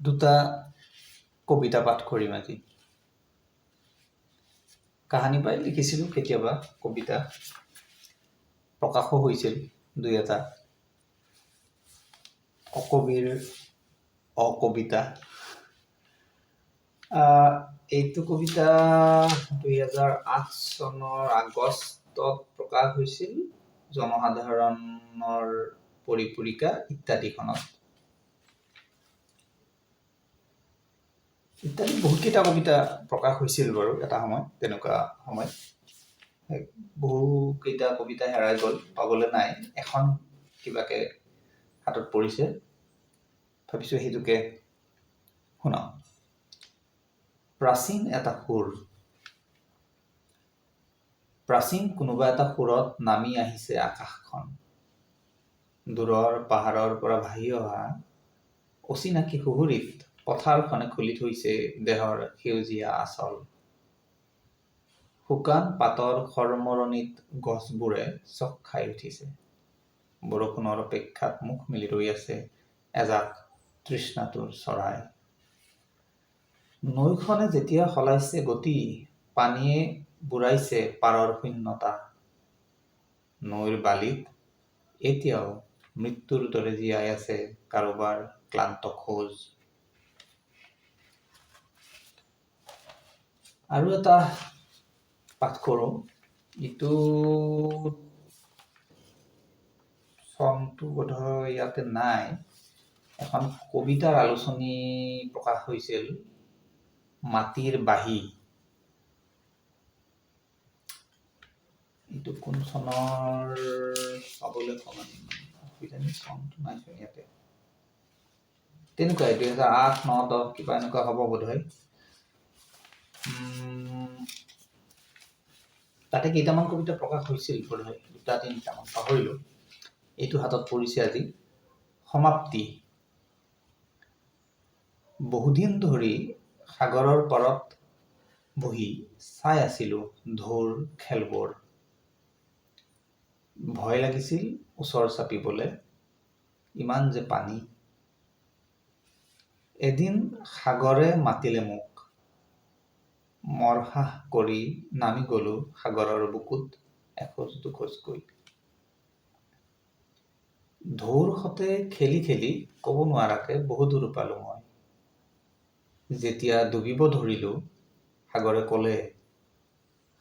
দুটা কবিতা পাঠ কৰিম আজি। কাহিনী পাই লিখিছিলোঁ কেতিয়াবা কবিতা, প্ৰকাশো হৈছিল দুই এটা। অকবিৰ অকবিতা। এইটো কবিতা 2008 চনৰ আগষ্টত প্ৰকাশ হৈছিল জনসাধাৰণৰ পৰিপূৰিকা ইত্যাদিখনত। ইত্যাদি বহুতকেইটা কবিতা প্ৰকাশ হৈছিল বাৰু এটা সময়, তেনেকুৱা সময় বহুকেইটা কবিতা হেৰাই গ'ল, পাবলৈ নাই। এখন কিবাকে হাতত পৰিছে, ভাবিছোঁ সেইটোকে শুনাওঁ। প্ৰাচীন এটা সুৰ। প্ৰাচীন কোনোবা এটা সুৰত নামি আহিছে আকাশখন। দূৰৰ পাহাৰৰ পৰা ভাহি অহা অচিনাকি সুহুৰিত পথাৰখনে খুলি থৈছে দেহৰ সেউজীয়া আচল। শুকান পাতৰ খৰমৰণিত গছবোৰে চক খাই উঠিছে। বৰষুণৰ অপেক্ষাত মুখ মেলি ৰৈ আছে এজাক তৃষ্ণাতুৰ চৰাই। নৈখনে যেতিয়া সলাইছে গতি, পানীয়ে বুৰাইছে পাৰৰ শূন্যতা। নৈৰ বালিত এতিয়াও মৃত্যুৰ দৰে জীয়াই আছে কাৰোবাৰ ক্লান্ত খোজ। আৰু এটা পাঠ কৰোঁ। ইটো চনটো বোধহয় ইয়াতে নাই। এখন কবিতাৰ আলোচনী প্ৰকাশ হৈছিল, মাটিৰ বাঁহী। এইটো কোন চনৰ পাবলৈ অকণমান চনটো নাইচোন ইয়াতে। তেনেকুৱাই 2008, 2009, 2010 কিবা এনেকুৱা হ'ব বোধহয়। তাতে কেইটামান কবিতা প্ৰকাশ হৈছিল বোধহয়, 2-3টামান পাহৰিলোঁ। এইটো হাতত পৰিছে আজি। সমাপ্তি। বহুদিন ধৰি সাগৰৰ পাৰত বহি চাই আছিলোঁ ঢৌৰ খেলবোৰ। ভয় লাগিছিল ওচৰ চাপিবলৈ, ইমান যে পানী। এদিন সাগৰে মাতিলে মোক, মৰসাহ কৰি নামি গলোঁ সাগৰৰ বুকুত এখোজ দুখোজকৈ। ঢৌৰ সতে খেলি খেলি ক'ব নোৱাৰাকে বহুদূৰ পালোঁ মই। যেতিয়া ডুবিব ধৰিলোঁ, সাগৰে ক'লে,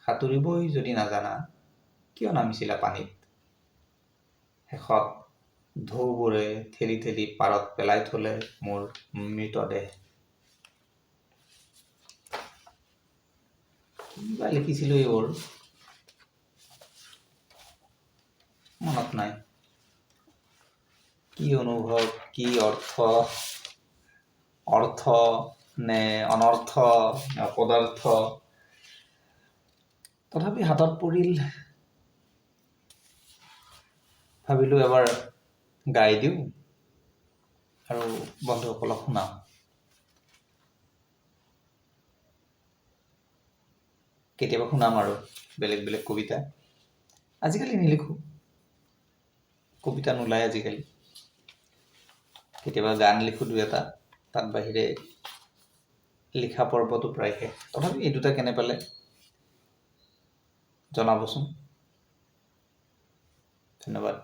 সাঁতুৰিবই যদি নাজানা কিয় নামিছিলা পানীত। শেষত ঢৌবোৰে ঠেলি ঠেলি পাৰত পেলাই থলে মোৰ মৃতদেহ। কিবা লিখিছিলোঁ এইবোৰ মনত নাই। কি অনুভৱ, কি অৰ্থ নে অনৰ্থ নে অপদাৰ্থ, তথাপি হাতত পৰিল, ভাবিলোঁ এবাৰ গাই দিওঁ আৰু বন্ধুসকলক শুনাওঁ। কেতিয়াবা শুনাম আৰু বেলেগ বেলেগ কবিতা। আজিকালি নিলিখোঁ, কবিতা নোলায় আজিকালি। কেতিয়াবা গান লিখোঁ 2-এটা, তাত বাহিৰে লিখা পৰ্বটো প্ৰায় শেষ। তথাপি এই দুটা কেনে পালে জনাবচোন। ধন্যবাদ।